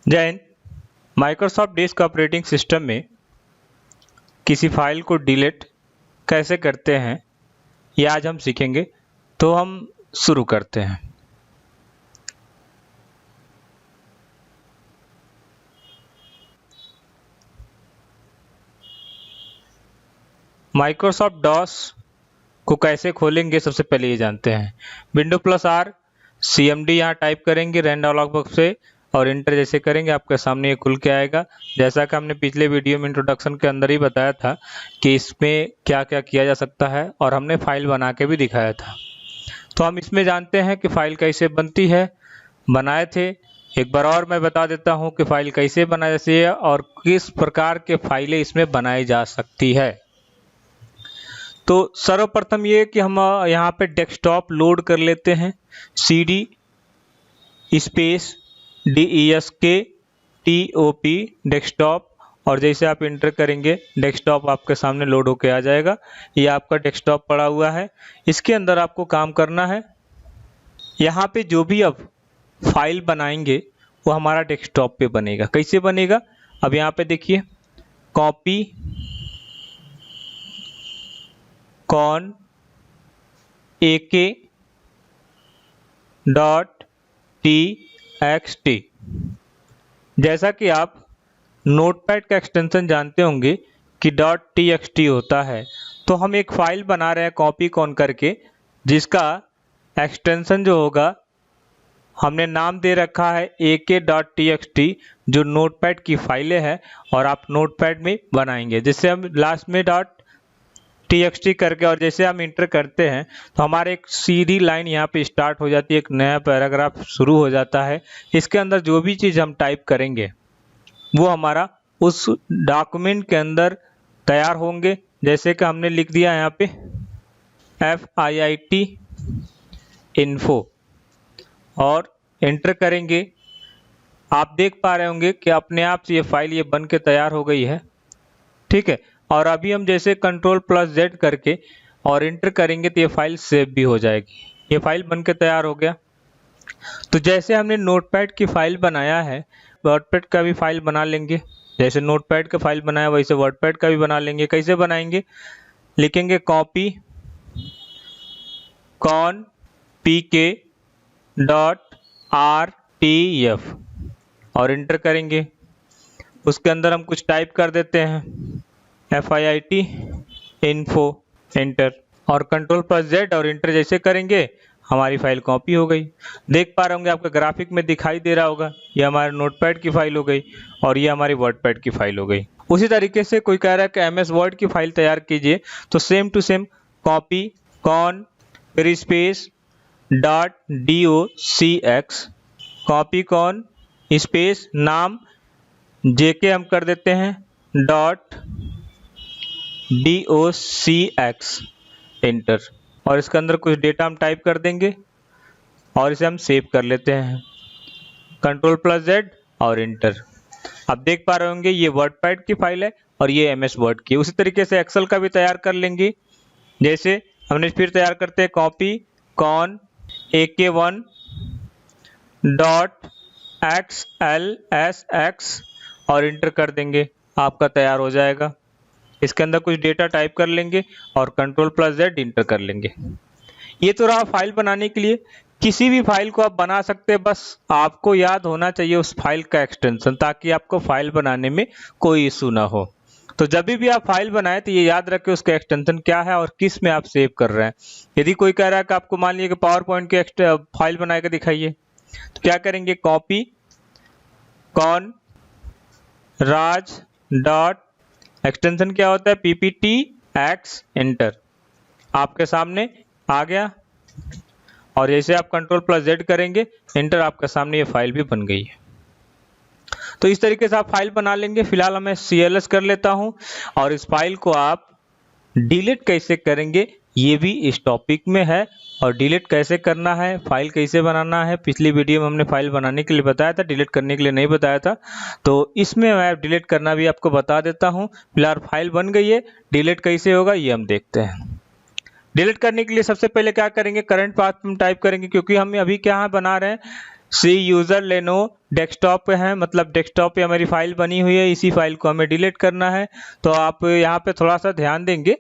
जय Hind. Microsoft disk operating system में किसी फाइल को डिलीट कैसे करते हैं ये आज हम सीखेंगे। तो हम शुरू करते हैं। माइक्रोसॉफ्ट डॉस को कैसे खोलेंगे सबसे पहले ये जानते हैं। विंडो प्लस आर CMD यहाँ टाइप करेंगे रैंडम डायलॉग बॉक्स से और इंटर जैसे करेंगे आपके सामने ये खुल के आएगा। जैसा कि हमने पिछले वीडियो में इंट्रोडक्शन के अंदर ही बताया था कि इसमें क्या क्या किया जा सकता है और हमने फाइल बना के भी दिखाया था। तो हम इसमें जानते हैं कि फाइल कैसे बनती है, बनाए थे। एक बार और मैं बता देता हूँ कि फाइल कैसे बनाई जाती है और किस प्रकार के फाइलें इसमें बनाई जा सकती है। तो सर्वप्रथम ये कि हम यहाँ पे डेस्कटॉप लोड कर लेते हैं। CD स्पेस DESKTOP डेस्कटॉप, और जैसे आप इंटर करेंगे डेस्कटॉप आपके सामने लोड होके आ जाएगा। ये आपका डेस्कटॉप पड़ा हुआ है। इसके अंदर आपको काम करना है। यहाँ पे जो भी अब फाइल बनाएंगे वो हमारा डेस्कटॉप पे बनेगा। कैसे बनेगा अब यहाँ पे देखिए, कॉपी कॉन ak.txt। जैसा कि आप नोटपैड का एक्सटेंशन जानते होंगे कि .txt होता है, तो हम एक फाइल बना रहे हैं कॉपी कॉन करके, जिसका एक्सटेंशन जो होगा हमने नाम दे रखा है ak.txt, जो नोटपैड की फाइलें हैं और आप नोटपैड में बनाएंगे। जिससे हम लास्ट में .txt करके और जैसे हम इंटर करते हैं तो हमारे एक सीधी लाइन यहाँ पे स्टार्ट हो जाती है, एक नया पैराग्राफ शुरू हो जाता है। इसके अंदर जो भी चीज़ हम टाइप करेंगे वो हमारा उस डॉक्यूमेंट के अंदर तैयार होंगे। जैसे कि हमने लिख दिया यहाँ पे FIIT info और इंटर करेंगे। आप देख पा रहे होंगे कि अपने आप से ये फाइल ये बन के तैयार हो गई है, ठीक है। और अभी हम जैसे Ctrl+Z करके और इंटर करेंगे तो ये फाइल सेव भी हो जाएगी। ये फाइल बन के तैयार हो गया। तो जैसे हमने नोटपैड की फाइल बनाया है, वर्डपैड का भी फाइल बना लेंगे। जैसे नोटपैड का फाइल बनाया वैसे वर्डपैड का भी बना लेंगे। कैसे बनाएंगे, लिखेंगे कॉपी कॉन pk.rtf और इंटर करेंगे। उसके अंदर हम कुछ टाइप कर देते हैं FIIT info, एंटर और Ctrl+Z और इंटर जैसे करेंगे हमारी फाइल कॉपी हो गई। देख पा रहे होंगे, आपका ग्राफिक में दिखाई दे रहा होगा, ये हमारे नोटपैड की फाइल हो गई और ये हमारी वर्डपैड की फाइल हो गई। उसी तरीके से कोई कह रहा है कि MS वर्ड की फाइल तैयार कीजिए, तो same to same copy con space .docx, copy con space नाम JK हम कर देते हैं .docx, एंटर और इसके अंदर कुछ डेटा हम टाइप कर देंगे और इसे हम सेव कर लेते हैं। Ctrl+Z और इंटर। आप देख पा रहे होंगे ये वर्डपैड की फाइल है और ये MS वर्ड की। उसी तरीके से एक्सेल का भी तैयार कर लेंगे। जैसे हमने फिर तैयार करते हैं कॉपी कॉन ak1.xlsx और इंटर कर देंगे, आपका तैयार हो जाएगा। इसके अंदर कुछ डेटा टाइप कर लेंगे और Ctrl+Z इंटर कर लेंगे। ये तो रहा फाइल बनाने के लिए। किसी भी फाइल को आप बना सकते हैं, बस आपको याद होना चाहिए उस फाइल का एक्सटेंशन, ताकि आपको फाइल बनाने में कोई इशू ना हो। तो जब भी आप फाइल बनाए तो ये याद रखें उसका एक्सटेंशन क्या है और किस में आप सेव कर रहे हैं। यदि कोई कह रहा है कि आपको मान लीजिए कि पावर पॉइंट की फाइल बना के दिखाइए, तो क्या करेंगे, कॉपी कॉन राज डॉट एक्सटेंशन क्या होता है PPTX, एंटर आपके सामने आ गया। और जैसे आप Ctrl+Z करेंगे एंटर, आपके सामने ये फाइल भी बन गई है। तो इस तरीके से आप फाइल बना लेंगे। फिलहाल मैं CLS कर लेता हूं और इस फाइल को आप डिलीट कैसे करेंगे ये भी इस टॉपिक में है, और डिलीट कैसे करना है, फाइल कैसे बनाना है, पिछली वीडियो में हमने फाइल बनाने के लिए बताया था, डिलीट करने के लिए नहीं बताया था। तो इसमें मैं डिलीट करना भी आपको बता देता हूं। फिलहाल फाइल बन गई है, डिलीट कैसे होगा ये हम देखते हैं। डिलीट करने के लिए सबसे पहले क्या करेंगे, करंट पाथ में टाइप करेंगे, क्योंकि हम अभी क्या बना रहे हैं सी यूज़र लेनो डेस्कटॉप पे है, मतलब डेस्कटॉप पे हमारी फाइल बनी हुई है, इसी फाइल को हमें डिलीट करना है। तो आप यहाँ पे थोड़ा सा ध्यान देंगे,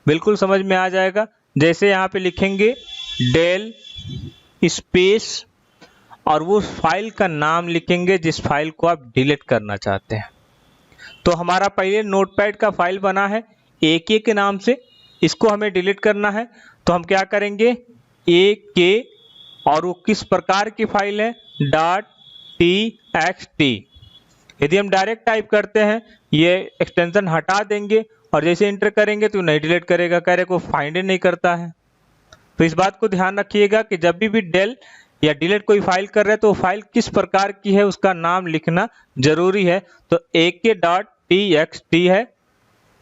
बिल्कुल समझ में आ जाएगा। जैसे यहाँ पे लिखेंगे डेल स्पेस और वो फाइल का नाम लिखेंगे जिस फाइल को आप डिलीट करना चाहते हैं। तो हमारा पहले नोटपैड का फाइल बना है AK के नाम से, इसको हमें डिलीट करना है। तो हम क्या करेंगे, AK और वो किस प्रकार की फाइल है, .txt। यदि हम डायरेक्ट टाइप करते हैं ये एक्सटेंशन हटा देंगे और जैसे इंटर करेंगे तो नहीं डिलीट करेगा, कह रहे को फाइंड नहीं करता है। तो इस बात को ध्यान रखिएगा कि जब भी डेल या डिलीट कोई फाइल कर रहे हैं तो फाइल किस प्रकार की है उसका नाम लिखना जरूरी है। तो AK.txt है।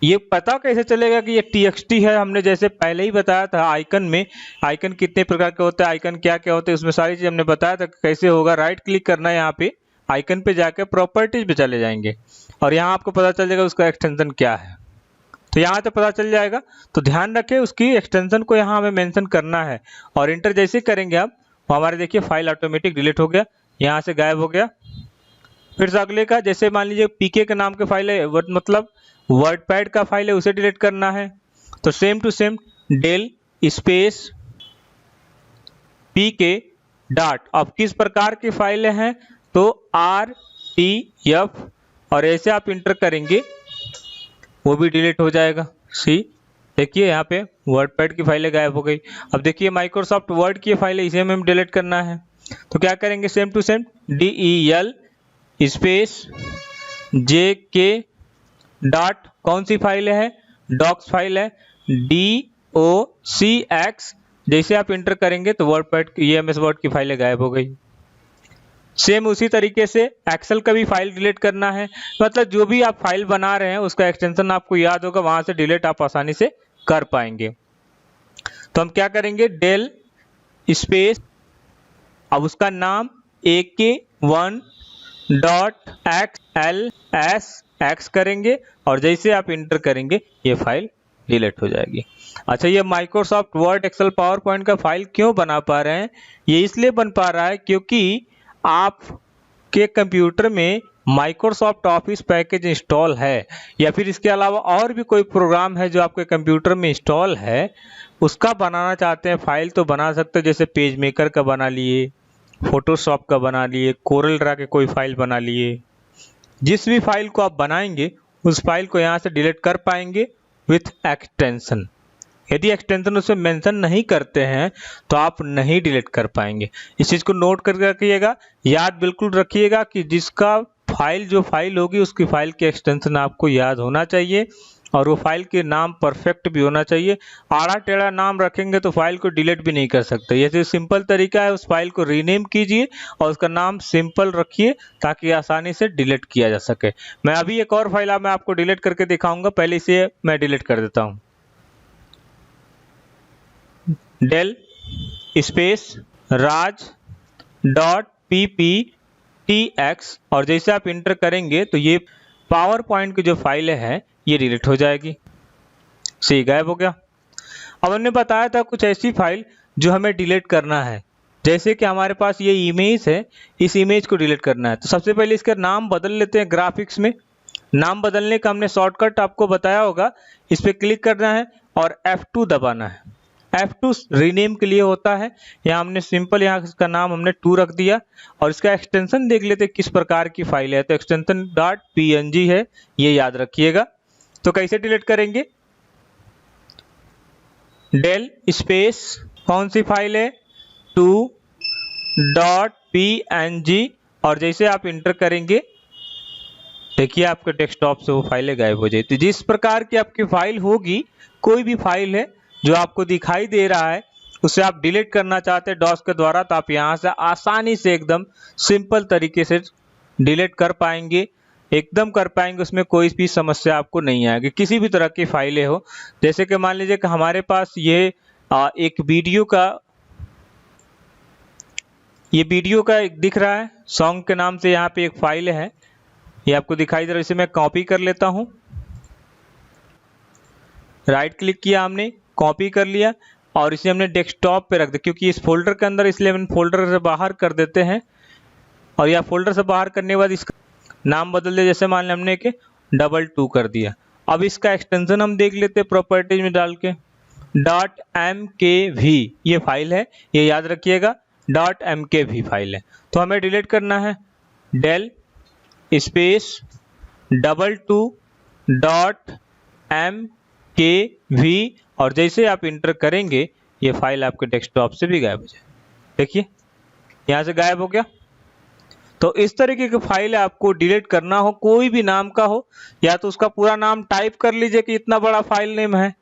ये पता कैसे चलेगा कि ये TXT है, हमने जैसे पहले ही बताया था आइकन में, आइकन कितने प्रकार के होते हैं, आइकन क्या क्या होते हैं, उसमें सारी चीज हमने बताया था कैसे होगा। राइट क्लिक करना है यहाँ पे, आइकन पे जाकर प्रॉपर्टीज पे चले जाएंगे और यहाँ आपको पता चल जाएगा उसका एक्सटेंशन क्या है। तो यहाँ से पता चल जाएगा। तो ध्यान रखें उसकी एक्सटेंशन को यहाँ हमें मेंशन करना है और इंटर जैसे करेंगे आप, हमारे देखिए फाइल ऑटोमेटिक डिलीट हो गया, यहाँ से गायब हो गया। फिर से अगले का, जैसे मान लीजिए PK के नाम के फाइल है, मतलब वर्डपैड का फाइल है, उसे डिलीट करना है। तो same to same del space PK dot, अब किस प्रकार की फाइलें हैं तो RTF और ऐसे आप इंटर करेंगे वो भी डिलीट हो जाएगा। सी देखिए यहाँ पे वर्डपैड की फाइलें गायब हो गई। अब देखिए माइक्रोसॉफ्ट वर्ड की फाइलें, इसे हमें डिलीट करना है। तो क्या करेंगे, same to same DEL space JK dot, कौन सी फाइल है, डॉक्स फाइल है, DOCX। जैसे आप इंटर करेंगे तो वर्डपैड EMS वर्ड की फाइलें गायब हो गई। सेम उसी तरीके से एक्सेल का भी फाइल डिलीट करना है, मतलब जो भी आप फाइल बना रहे हैं उसका एक्सटेंशन आपको याद होगा, वहां से डिलीट आप आसानी से कर पाएंगे। तो हम क्या करेंगे, डेल स्पेस, अब उसका नाम AK1.XLSX करेंगे और जैसे आप इंटर करेंगे ये फाइल डिलीट हो जाएगी। अच्छा, ये Microsoft Word, Excel, PowerPoint का फाइल क्यों बना पा रहे हैं, ये इसलिए बन पा रहा है क्योंकि आपके कंप्यूटर में माइक्रोसॉफ्ट ऑफिस पैकेज इंस्टॉल है या फिर इसके अलावा और भी कोई प्रोग्राम है जो आपके कंप्यूटर में इंस्टॉल है, उसका बनाना चाहते हैं फाइल तो बना सकते हैं। जैसे पेज मेकर का बना लिए, फोटोशॉप का बना लिए, कोरल ड्रा के कोई फाइल बना लिए। जिस भी फाइल को आप बनाएंगे उस फाइल को यहाँ से डिलीट कर पाएंगे विथ एक्सटेंशन। यदि एक्सटेंशन उसमें मेंशन नहीं करते हैं तो आप नहीं डिलीट कर पाएंगे। इस चीज़ को नोट करके रखिएगा, याद बिल्कुल रखिएगा कि जिसका फाइल, जो फाइल होगी उसकी फाइल के एक्सटेंशन आपको याद होना चाहिए और वो फाइल के नाम परफेक्ट भी होना चाहिए। आड़ा टेढ़ा नाम रखेंगे तो फाइल को डिलीट भी नहीं कर सकते। ये तो सिंपल तरीका है, उस फाइल को रीनेम कीजिए और उसका नाम सिंपल रखिए ताकि आसानी से डिलीट किया जा सके। मैं अभी एक और फाइल मैं आपको डिलीट करके दिखाऊंगा, पहले इसे मैं डिलीट कर देता हूँ। डेल स्पेस raj.pptx और जैसे आप इंटर करेंगे तो ये पावर पॉइंट की जो फाइल है ये डिलीट हो जाएगी। सी गायब हो गया। अब हमने बताया था कुछ ऐसी फाइल जो हमें डिलीट करना है, जैसे कि हमारे पास ये इमेज है, इस इमेज को डिलीट करना है। तो सबसे पहले इसका नाम बदल लेते हैं। ग्राफिक्स में नाम बदलने का हमने शॉर्टकट आपको बताया होगा, इस पर क्लिक करना है और F2 दबाना है। F2 रीनेम के लिए होता है। यहाँ हमने सिंपल, यहाँ इसका नाम हमने 2 रख दिया और इसका एक्सटेंशन देख लेते किस प्रकार की फाइल है। तो एक्सटेंशन .png है, ये याद रखिएगा। तो कैसे डिलीट करेंगे, डेल स्पेस, कौन सी फाइल है, 2.png और जैसे आप इंटर करेंगे देखिए आपके डेस्कटॉप से वो फाइलें गायब हो जाती। जिस प्रकार की आपकी फाइल होगी, कोई भी फाइल है जो आपको दिखाई दे रहा है उसे आप डिलीट करना चाहते हैं डॉस के द्वारा, तो आप यहाँ से आसानी से एकदम सिंपल तरीके से डिलीट कर पाएंगे, एकदम कर पाएंगे। उसमें कोई भी समस्या आपको नहीं आएगी, किसी भी तरह की फाइलें हो। जैसे कि मान लीजिए कि हमारे पास ये एक वीडियो का एक दिख रहा है, सॉन्ग के नाम से यहाँ पे एक फाइल है, ये आपको दिखाई दे रहा है। इसे मैं कॉपी कर लेता हूँ, राइट क्लिक किया हमने, कॉपी कर लिया और इसे हमने डेस्कटॉप पे रख दिया, क्योंकि इस फोल्डर के अंदर, इसलिए हम फोल्डर से बाहर कर देते हैं और या फोल्डर से बाहर करने के बाद इसका नाम बदल दिया, जैसे मान लें हमने कि 22 कर दिया। अब इसका एक्सटेंशन हम देख लेते हैं प्रॉपर्टीज में डाल के, .mkv ये फाइल है, ये याद रखिएगा .mkv फाइल है। तो हमें डिलीट करना है del स्पेस 22.mkv और जैसे आप इंटर करेंगे ये फाइल आपके डेस्कटॉप से भी गायब हो जाए। देखिए यहाँ से गायब हो गया। तो इस तरीके की फाइल आपको डिलीट करना हो, कोई भी नाम का हो, या तो उसका पूरा नाम टाइप कर लीजिए कि इतना बड़ा फाइल नेम है,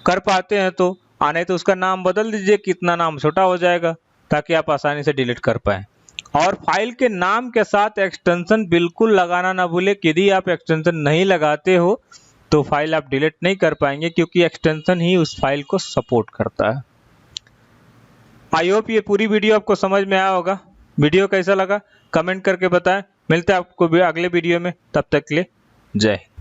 कर पाते हैं तो, आने तो उसका नाम बदल दीजिए कि इतना नाम छोटा हो जाएगा ताकि आप आसानी से डिलीट कर पाए। और फाइल के नाम के साथ एक्सटेंशन बिल्कुल लगाना ना भूले, यदि आप एक्सटेंशन नहीं लगाते हो तो फाइल आप डिलीट नहीं कर पाएंगे, क्योंकि एक्सटेंशन ही उस फाइल को सपोर्ट करता है। आई होप ये पूरी वीडियो आपको समझ में आया होगा। वीडियो कैसा लगा कमेंट करके बताएं। मिलते हैं आपको अगले वीडियो में, तब तक के लिए जय हिंद।